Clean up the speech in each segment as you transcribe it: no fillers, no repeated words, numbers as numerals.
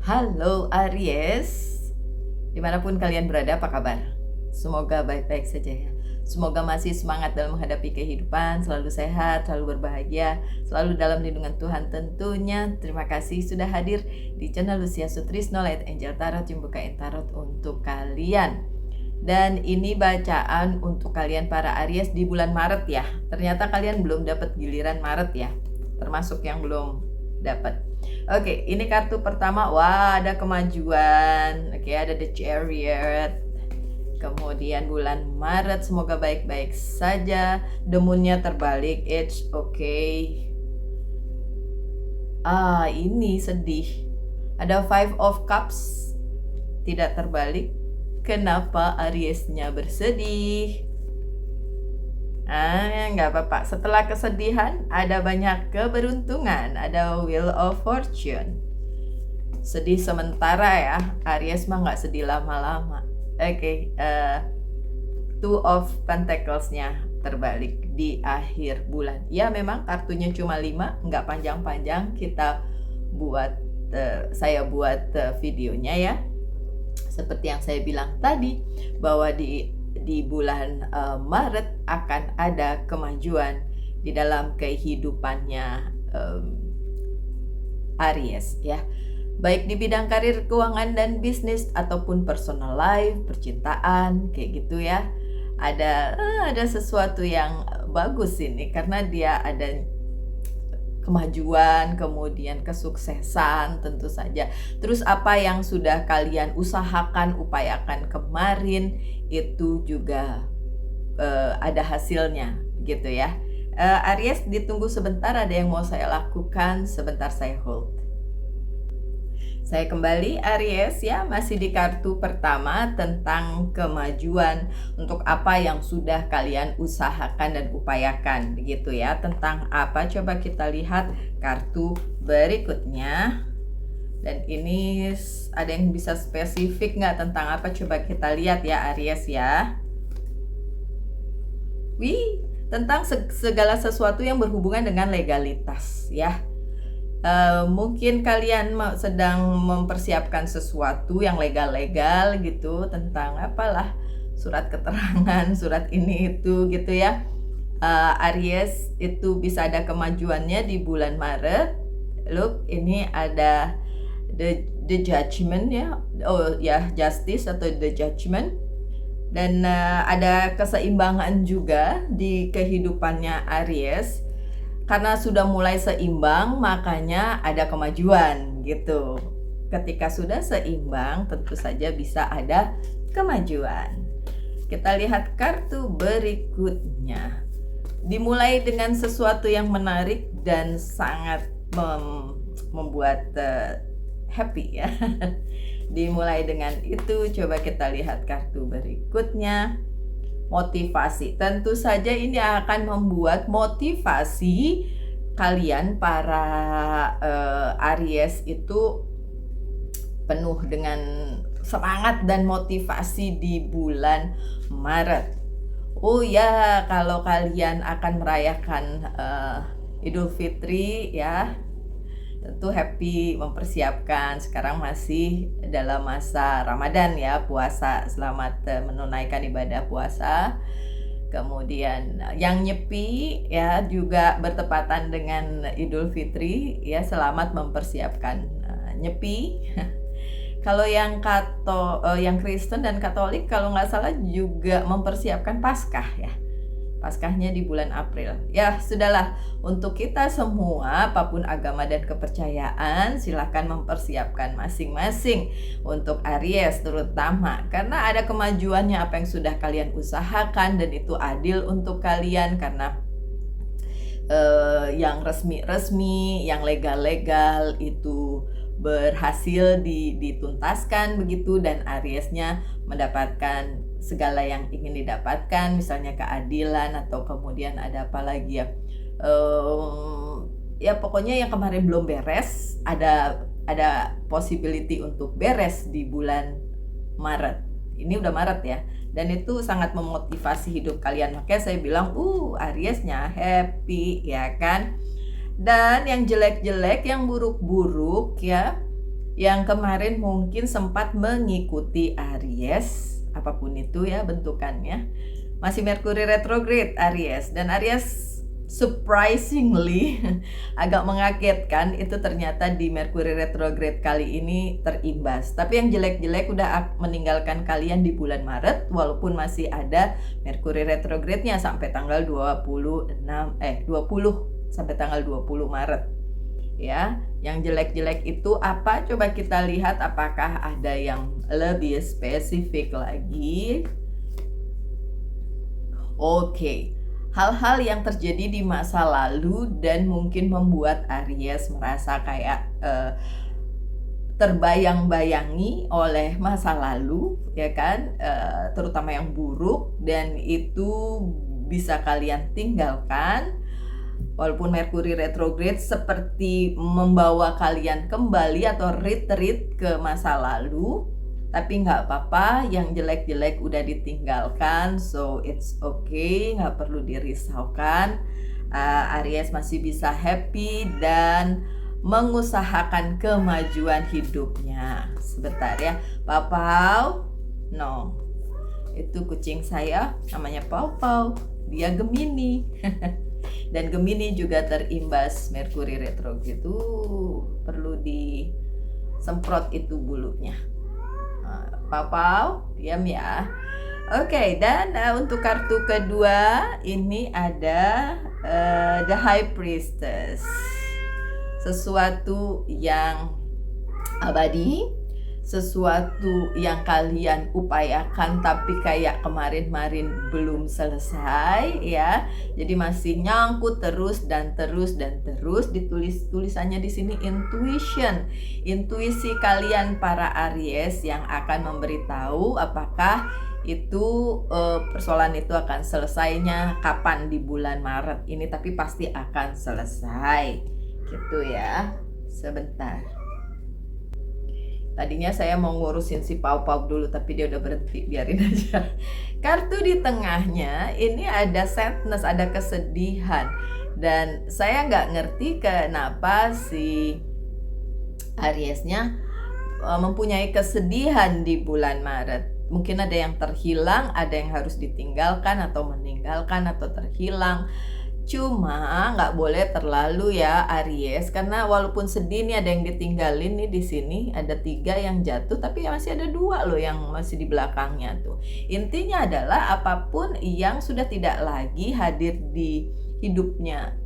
Halo Aries, dimanapun kalian berada, apa kabar? Semoga baik-baik saja ya. Semoga masih semangat dalam menghadapi kehidupan, selalu sehat, selalu berbahagia, selalu dalam lindungan Tuhan tentunya. Terima kasih sudah hadir di channel Lucia Sutrisno Light Angel Tarot yang bukain tarot untuk kalian. Dan ini bacaan untuk kalian para Aries di bulan Maret ya. Ternyata kalian belum dapat giliran Maret ya, termasuk yang belum dapat. Oke, ini kartu pertama. Wah, ada kemajuan. Oke, ada The Chariot. Kemudian bulan Maret semoga baik-baik saja. The Moon-nya terbalik. It's okay. Ini sedih. Ada Five of Cups. Tidak terbalik. Kenapa Aries-nya bersedih? Nggak apa-apa. Setelah kesedihan, ada banyak keberuntungan. Ada Wheel of Fortune. Sedih sementara ya. Aries mah nggak sedih lama-lama. Oke, Two of Pentacles-nya terbalik di akhir bulan. Ya, memang kartunya cuma 5, nggak panjang-panjang. Saya buat videonya ya. Seperti yang saya bilang tadi, bahwa di bulan Maret akan ada kemajuan di dalam kehidupannya Aries ya, baik di bidang karir, keuangan dan bisnis ataupun personal life, percintaan kayak gitu ya. Ada sesuatu yang bagus ini karena dia ada kemajuan, kemudian kesuksesan tentu saja. Terus apa yang sudah kalian usahakan, upayakan kemarin itu juga ada hasilnya gitu ya. Aries, ditunggu sebentar, ada yang mau saya lakukan, sebentar saya hold. Saya kembali Aries ya, masih di kartu pertama tentang kemajuan untuk apa yang sudah kalian usahakan dan upayakan begitu ya. Tentang apa, coba kita lihat kartu berikutnya. Dan ini ada yang bisa spesifik nggak tentang apa, coba kita lihat ya Aries ya. Tentang segala sesuatu yang berhubungan dengan legalitas ya. Mungkin kalian sedang mempersiapkan sesuatu yang legal-legal gitu, tentang apalah, surat keterangan, surat ini itu gitu ya. Aries itu bisa ada kemajuannya di bulan Maret. Look, ini ada the judgment ya. Oh ya, justice atau the judgment. Dan ada keseimbangan juga di kehidupannya Aries. Karena sudah mulai seimbang, makanya ada kemajuan gitu. Ketika sudah seimbang, tentu saja bisa ada kemajuan. Kita lihat kartu berikutnya. Dimulai dengan sesuatu yang menarik dan sangat membuat happy ya. Dimulai dengan itu. Coba kita lihat kartu berikutnya. Motivasi, tentu saja ini akan membuat motivasi kalian para Aries itu penuh dengan semangat dan motivasi di bulan Maret. Oh ya, kalau kalian akan merayakan Idul Fitri ya, tentu happy mempersiapkan. Sekarang masih dalam masa Ramadan ya, puasa. Selamat menunaikan ibadah puasa. Kemudian yang nyepi ya juga bertepatan dengan Idul Fitri ya, selamat mempersiapkan nyepi. Kalau yang yang Kristen dan Katolik kalau nggak salah juga mempersiapkan Paskah ya. Paskahnya di bulan April. Ya, sudahlah. Untuk kita semua, apapun agama dan kepercayaan, silahkan mempersiapkan masing-masing. Untuk Aries terutama, karena ada kemajuannya apa yang sudah kalian usahakan, dan itu adil untuk kalian. Karena yang resmi-resmi, yang legal-legal itu berhasil dituntaskan begitu, dan Ariesnya mendapatkan segala yang ingin didapatkan, misalnya keadilan atau kemudian ada apa lagi ya, ya pokoknya yang kemarin belum beres ada possibility untuk beres di bulan Maret. Ini udah Maret ya, dan itu sangat memotivasi hidup kalian. Makanya saya bilang Ariesnya happy ya kan. Dan yang jelek-jelek, yang buruk-buruk ya, yang kemarin mungkin sempat mengikuti Aries, apapun itu ya bentukannya, masih Merkuri retrograde Aries, dan Aries surprisingly agak mengagetkan itu ternyata di Merkuri retrograde kali ini terimbas. Tapi yang jelek-jelek udah meninggalkan kalian di bulan Maret, walaupun masih ada Merkuri retrograde-nya sampai tanggal 20 sampai tanggal 20 Maret. Ya, yang jelek-jelek itu apa? Coba kita lihat apakah ada yang lebih spesifik lagi. Oke. Hal-hal yang terjadi di masa lalu dan mungkin membuat Aries merasa kayak terbayang-bayangi oleh masa lalu, ya kan, terutama yang buruk, dan itu bisa kalian tinggalkan. Walaupun Merkuri retrograde seperti membawa kalian kembali atau retreat ke masa lalu, tapi nggak apa-apa, yang jelek-jelek udah ditinggalkan, so it's okay, nggak perlu dirisaukan. Aries masih bisa happy dan mengusahakan kemajuan hidupnya. Sebentar ya, Pau-Pau. No, itu kucing saya, namanya Pau-Pau, dia Gemini. Dan Gemini juga terimbas Merkuri retrograde, itu perlu disemprot itu bulunya. Pau-Pau, diam ya. Oke, dan untuk kartu kedua ini ada The High Priestess. Sesuatu yang abadi, sesuatu yang kalian upayakan tapi kayak kemarin-marin belum selesai ya. Jadi masih nyangkut terus dan terus dan terus. Tulisannya di sini intuition. Intuisi kalian para Aries yang akan memberitahu apakah itu persoalan itu akan selesainya kapan di bulan Maret ini, tapi pasti akan selesai. Gitu ya. Sebentar. Tadinya saya mau ngurusin si Pau-Pau dulu, tapi dia udah berhenti, biarin aja. Kartu di tengahnya ini ada sadness, ada kesedihan. Dan saya nggak ngerti kenapa si Ariesnya mempunyai kesedihan di bulan Maret. Mungkin ada yang terhilang, ada yang harus ditinggalkan atau meninggalkan atau terhilang. Cuma nggak boleh terlalu ya Aries, karena walaupun sedih nih ada yang ditinggalin nih, di sini ada 3 yang jatuh, tapi masih ada 2 loh yang masih di belakangnya tuh. Intinya adalah apapun yang sudah tidak lagi hadir di hidupnya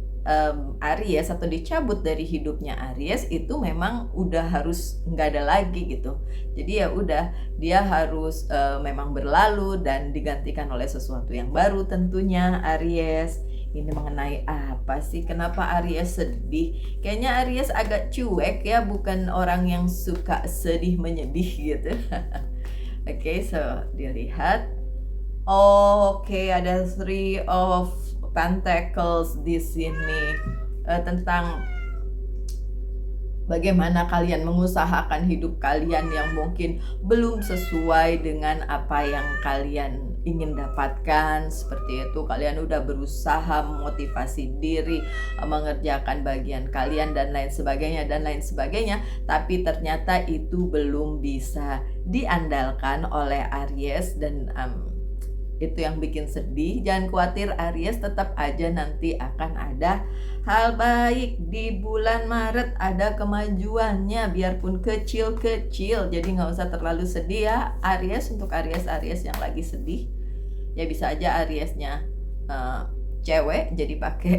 Aries atau dicabut dari hidupnya Aries, itu memang udah harus nggak ada lagi gitu. Jadi ya udah, dia harus memang berlalu dan digantikan oleh sesuatu yang baru tentunya Aries. Ini mengenai apa sih? Kenapa Aries sedih? Kayaknya Aries agak cuek ya, bukan orang yang suka sedih menyedih gitu. Oke, so dilihat. Oke, ada 3 of Pentacles di sini, tentang bagaimana kalian mengusahakan hidup kalian yang mungkin belum sesuai dengan apa yang kalian ingin dapatkan. Seperti itu, kalian udah berusaha memotivasi diri, mengerjakan bagian kalian dan lain sebagainya, tapi ternyata itu belum bisa diandalkan oleh Aries, dan itu yang bikin sedih. Jangan khawatir Aries, tetap aja nanti akan ada hal baik di bulan Maret, ada kemajuannya biarpun kecil-kecil. Jadi nggak usah terlalu sedih ya Aries. Untuk Aries yang lagi sedih ya, bisa aja Ariesnya cewek jadi pakai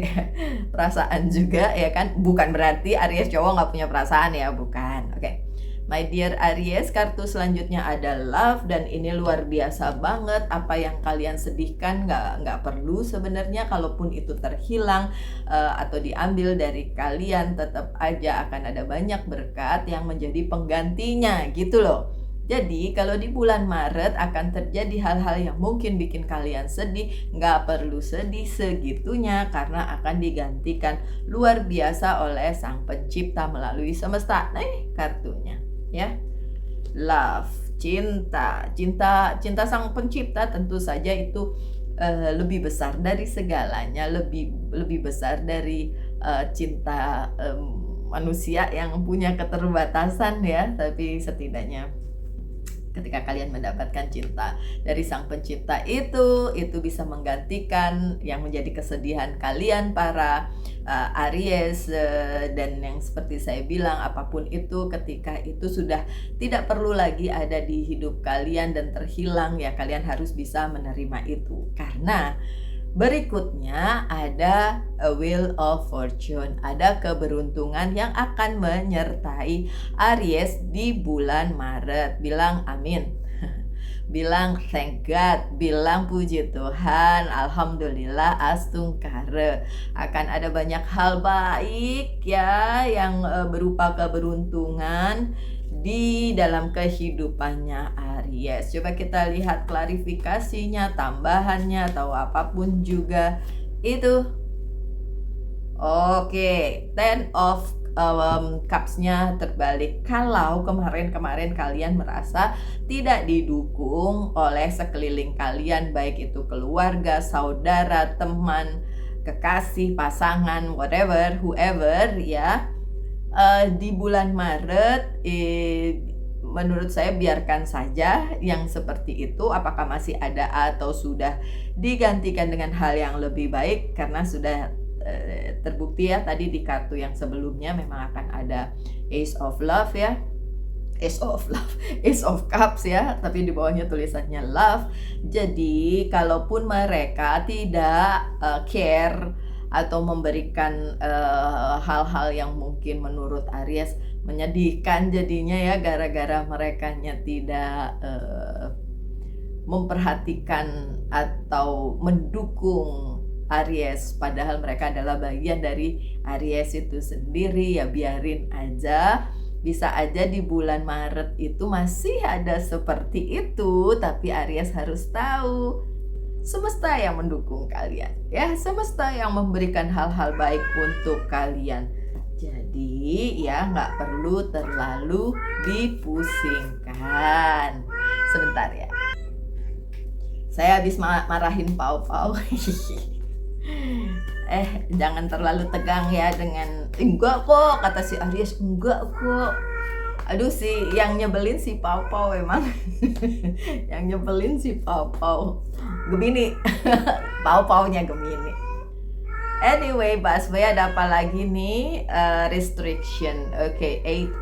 perasaan juga ya kan. Bukan berarti Aries cowok nggak punya perasaan ya, bukan. Oke. My dear Aries, kartu selanjutnya ada love, dan ini luar biasa banget. Apa yang kalian sedihkan nggak perlu sebenarnya, kalaupun itu terhilang atau diambil dari kalian, tetap aja akan ada banyak berkat yang menjadi penggantinya gitu loh. Jadi kalau di bulan Maret akan terjadi hal-hal yang mungkin bikin kalian sedih, nggak perlu sedih segitunya, karena akan digantikan luar biasa oleh Sang Pencipta melalui semesta. Nih kartunya ya, love, cinta Sang Pencipta tentu saja itu lebih besar dari segalanya, lebih besar dari cinta manusia yang punya keterbatasan ya, tapi setidaknya ketika kalian mendapatkan cinta dari Sang Pencipta itu bisa menggantikan yang menjadi kesedihan kalian para Aries, dan yang seperti saya bilang, apapun itu ketika itu sudah tidak perlu lagi ada di hidup kalian dan terhilang, ya kalian harus bisa menerima itu. Karena berikutnya ada a wheel of fortune, ada keberuntungan yang akan menyertai Aries di bulan Maret. Bilang amin. Bilang thank God, bilang puji Tuhan, alhamdulillah, astungkare. Akan ada banyak hal baik ya yang berupa keberuntungan di dalam kehidupannya Aries. Coba kita lihat klarifikasinya, tambahannya atau apapun juga itu. Oke, Ten of Cups-nya terbalik. Kalau kemarin-kemarin kalian merasa tidak didukung oleh sekeliling kalian, baik itu keluarga, saudara, teman, kekasih, pasangan, whatever, whoever ya, di bulan Maret menurut saya biarkan saja yang seperti itu, apakah masih ada atau sudah digantikan dengan hal yang lebih baik, karena sudah terbukti ya tadi di kartu yang sebelumnya memang akan ada Ace of Love ya, Ace of Cups ya, tapi di bawahnya tulisannya Love. Jadi kalaupun mereka tidak care atau memberikan hal-hal yang mungkin menurut Aries menyedihkan jadinya ya, gara-gara merekanya tidak memperhatikan atau mendukung Aries, padahal mereka adalah bagian dari Aries itu sendiri, ya biarin aja. Bisa aja di bulan Maret itu masih ada seperti itu, tapi Aries harus tahu semesta yang mendukung kalian ya, semesta yang memberikan hal-hal baik untuk kalian. Jadi ya nggak perlu terlalu dipusingkan. Sebentar ya, saya habis marahin Pau-Pau. Jangan terlalu tegang ya dengan enggak kok, kata si Aries, enggak kok. Aduh, yang nyebelin si Pau-Pau emang. Yang nyebelin si Pau-Pau Gemini. Pau-Paunya Gemini. Anyway, Bas Boy, ada apa lagi nih? Restriction. Oke, Eight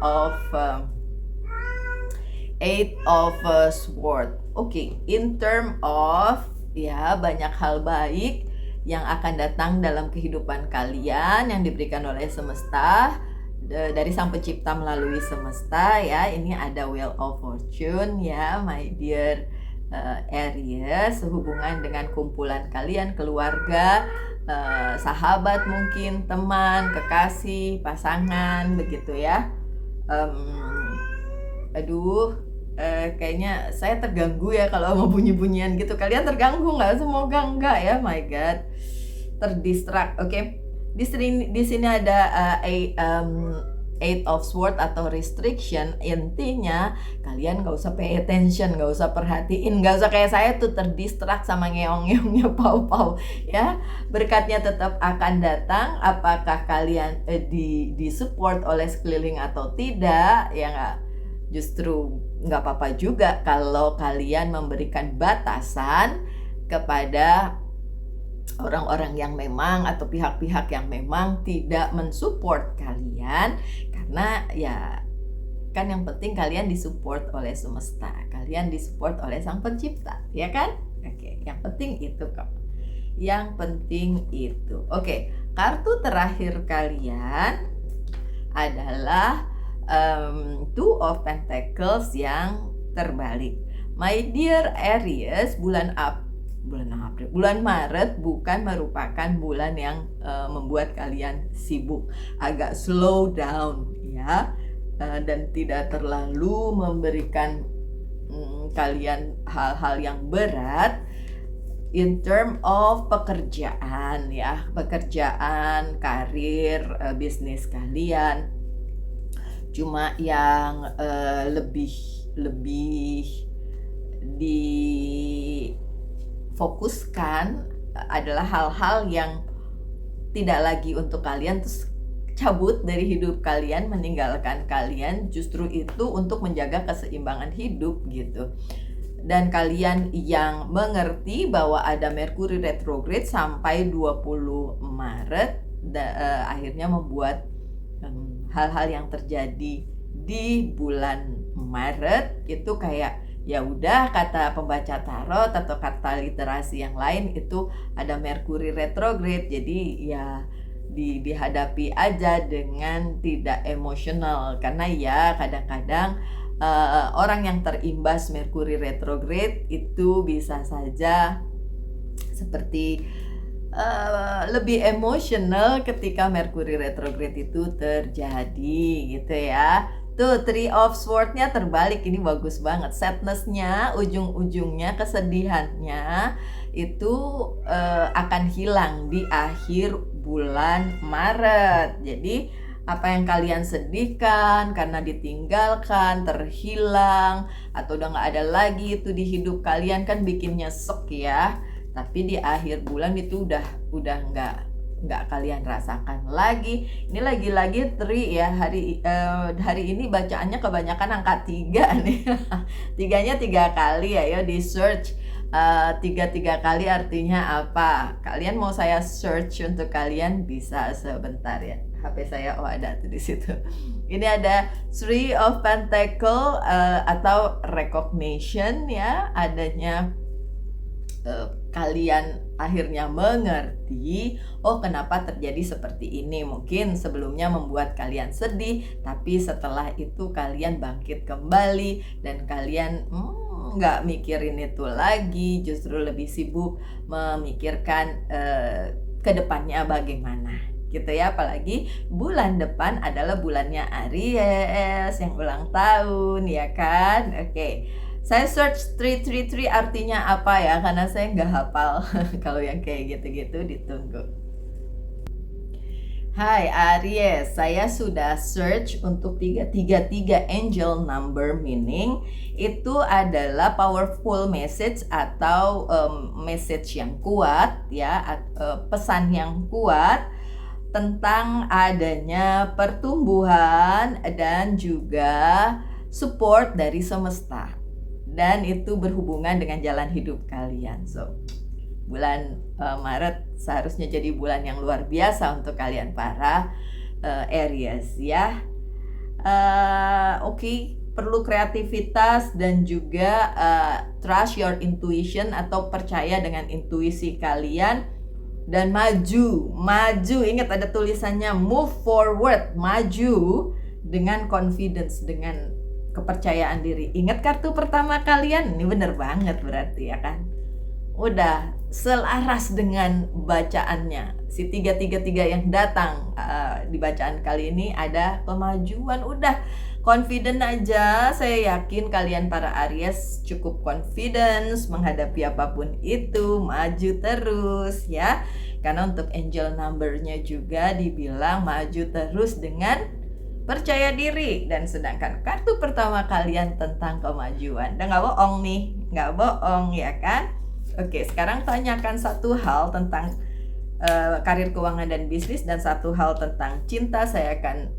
of Sword. Oke, in term of ya banyak hal baik yang akan datang dalam kehidupan kalian yang diberikan oleh semesta, dari Sang Pencipta melalui semesta ya. Ini ada Wheel of Fortune ya, my dear Aries, sehubungan dengan kumpulan kalian, keluarga, sahabat mungkin, teman, kekasih, pasangan, begitu ya. Kayaknya saya terganggu ya kalau mau bunyi-bunyian gitu. Kalian terganggu nggak? Semoga enggak ya. My God, terdistract. Oke. Di sini ada Eight of Sword atau restriction. Intinya kalian nggak usah pay attention, nggak usah perhatiin, nggak usah kayak saya tuh terdistract sama ngeong-ngeongnya Pau-Pau ya. Berkatnya tetap akan datang, apakah kalian disupport oleh sekeliling atau tidak ya. Justru nggak apa-apa juga kalau kalian memberikan batasan kepada orang-orang yang memang atau pihak-pihak yang memang tidak mensupport kalian, karena ya kan yang penting kalian disupport oleh semesta, kalian disupport oleh Sang Pencipta, ya kan? Oke, yang penting itu kok. Yang penting itu. Oke, kartu terakhir kalian adalah Two of Pentacles yang terbalik. My dear Aries, bulan Maret bukan merupakan bulan yang membuat kalian sibuk, agak slow down ya, dan tidak terlalu memberikan kalian hal-hal yang berat in term of pekerjaan ya, pekerjaan, karir, bisnis kalian. Cuma yang lebih difokuskan adalah hal-hal yang tidak lagi untuk kalian, terus cabut dari hidup kalian, meninggalkan kalian, justru itu untuk menjaga keseimbangan hidup gitu. Dan kalian yang mengerti bahwa ada Merkuri retrograde sampai 20 Maret akhirnya membuat hal-hal yang terjadi di bulan Maret itu kayak ya udah, kata pembaca tarot atau kata literasi yang lain itu ada Merkuri retrograde, jadi ya dihadapi aja dengan tidak emosional, karena ya kadang-kadang orang yang terimbas Merkuri retrograde itu bisa saja seperti lebih emosional ketika Merkuri retrograde itu terjadi gitu ya. Tuh, Three of Swords-nya terbalik, ini bagus banget. Sadness-nya, ujung-ujungnya, kesedihannya itu akan hilang di akhir bulan Maret. Jadi apa yang kalian sedihkan karena ditinggalkan, terhilang, atau udah gak ada lagi itu di hidup kalian, kan bikin nyesek ya. Tapi di akhir bulan itu udah nggak kalian rasakan lagi. Ini lagi-lagi tri ya, hari ini bacaannya kebanyakan angka 3 nih. Tiganya 3 kali ya, di search. 3 kali artinya apa? Kalian mau saya search untuk kalian bisa sebentar ya. HP saya ada tuh di situ. Ini ada Three of Pentacle atau recognition ya, adanya kalian akhirnya mengerti, oh kenapa terjadi seperti ini. Mungkin sebelumnya membuat kalian sedih, tapi setelah itu kalian bangkit kembali dan kalian nggak mikirin itu lagi, justru lebih sibuk memikirkan kedepannya bagaimana gitu ya. Apalagi bulan depan adalah bulannya Aries yang ulang tahun ya kan. Oke. Saya search 333 artinya apa ya, karena saya nggak hafal. Kalau yang kayak gitu-gitu ditunggu. Hai Aries, saya sudah search untuk 333 angel number, meaning itu adalah powerful message atau message yang kuat ya, pesan yang kuat tentang adanya pertumbuhan dan juga support dari semesta. Dan itu berhubungan dengan jalan hidup kalian. So, bulan Maret seharusnya jadi bulan yang luar biasa untuk kalian para Aries ya. Oke, perlu kreativitas dan juga trust your intuition atau percaya dengan intuisi kalian dan maju. Ingat ada tulisannya move forward, maju dengan confidence, dengan kepercayaan diri. Ingat kartu pertama kalian? Ini bener banget berarti ya kan. Udah selaras dengan bacaannya. Si 333 yang datang di bacaan kali ini ada kemajuan. Udah confident aja. Saya yakin kalian para Aries cukup confidence menghadapi apapun itu. Maju terus ya. Karena untuk angel number-nya juga dibilang maju terus dengan percaya diri. Dan sedangkan kartu pertama kalian tentang kemajuan. Dan gak bohong nih, gak bohong ya kan. Oke, sekarang tanyakan satu hal tentang karir, keuangan, dan bisnis, dan satu hal tentang cinta. Saya akan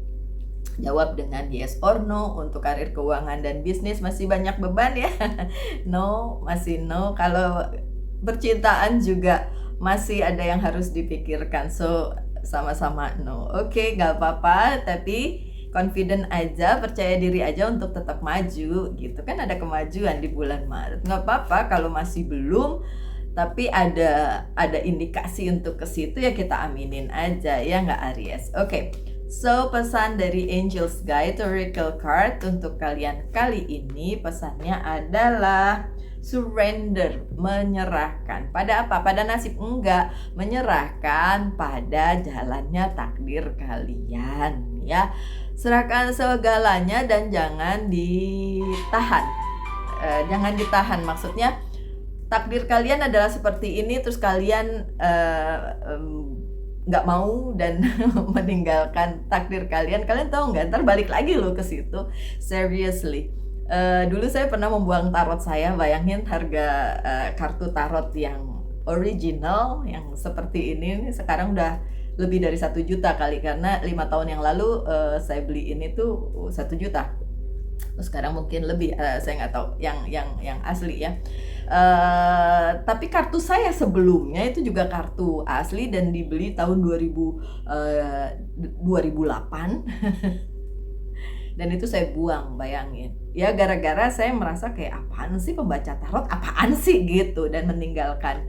jawab dengan yes or no. Untuk karir, keuangan, dan bisnis masih banyak beban ya. No, masih no. Kalau percintaan juga masih ada yang harus dipikirkan. So, sama-sama no. Oke, gak apa-apa, tapi confident aja, percaya diri aja untuk tetap maju gitu kan. Ada kemajuan di bulan Maret, nggak apa-apa kalau masih belum, tapi ada indikasi untuk ke situ ya, kita aminin aja ya nggak Aries. Oke. So pesan dari Angels Guide Oracle Card untuk kalian kali ini, pesannya adalah surrender, menyerahkan. Pada apa? Pada nasib? Enggak, menyerahkan pada jalannya takdir kalian ya. Serahkan segalanya dan jangan ditahan. Jangan ditahan, maksudnya takdir kalian adalah seperti ini, terus kalian nggak mau dan meninggalkan takdir kalian. Kalian tahu nggak? Ntar balik lagi loh ke situ. Seriously. Dulu saya pernah membuang tarot saya. Bayangin harga kartu tarot yang original yang seperti ini sekarang udah lebih dari 1 juta kali, karena 5 tahun yang lalu saya beli ini tuh 1 juta. Terus sekarang mungkin lebih, saya nggak tahu yang asli ya. Tapi kartu saya sebelumnya itu juga kartu asli dan dibeli tahun 2008. Dan itu saya buang, bayangin. Ya gara-gara saya merasa kayak apaan sih pembaca tarot, apaan sih gitu, dan meninggalkan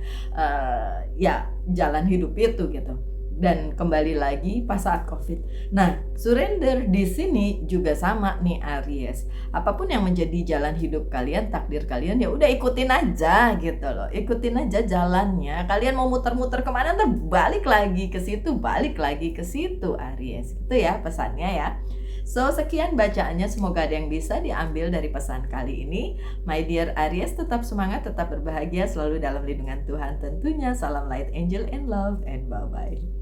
ya jalan hidup itu gitu. Dan kembali lagi pas saat COVID. Nah, surrender di sini juga sama nih Aries. Apapun yang menjadi jalan hidup kalian, takdir kalian, ya udah ikutin aja gitu loh. Ikutin aja jalannya. Kalian mau muter-muter kemana, ntar balik lagi ke situ, balik lagi ke situ Aries. Itu ya pesannya ya. So, sekian bacaannya, semoga ada yang bisa diambil dari pesan kali ini. My dear Aries, tetap semangat, tetap berbahagia, selalu dalam lindungan Tuhan tentunya. Salam light, angel, and love, and bye-bye.